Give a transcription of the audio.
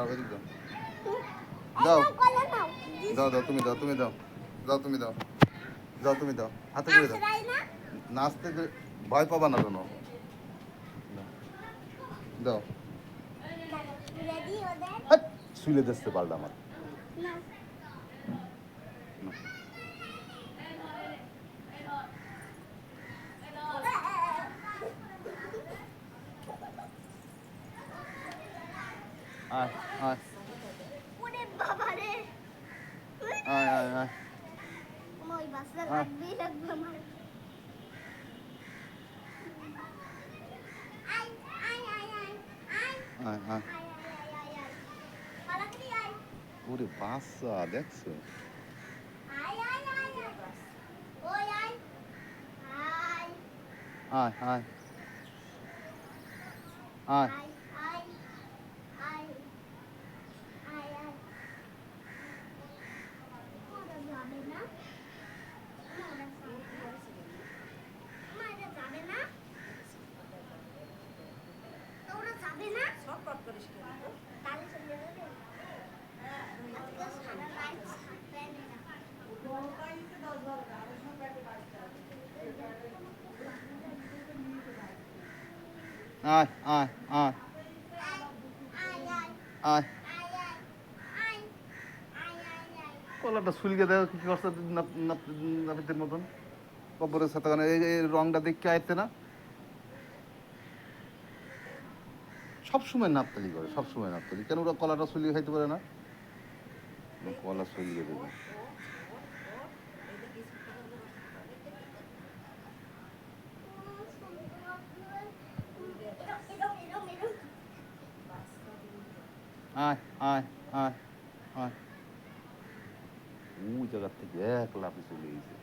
এদিক দাও দাও দাও দাও তুমি দাও তুমি দাও দাও তুমি দাও যাও তুমি দাও হাতে করে দাও নাচতে ভয় পাবা না কোনো দাও শুলে দেখতে পারলে আমার আয় আয় আয় আয় আয় আয় আয় ওরে বাচ্চা দেখছো আয় আয় আয় আয় আয় আয় আয় কলারটা সুলকে দেওয়া কি করছে নাপিতের মতন কবরের সাথে এই রংটা দেখতে আইতে না সবসময় নাপতালি করে সবসময় নাপতালি কেন ওরা কলাটা সুলিয়ে খাইতে পারে না কলা সুলিয়ে দেবে আয় আয় আয় আয় ওই জায়গার থেকে এক লাফে চলে গেছে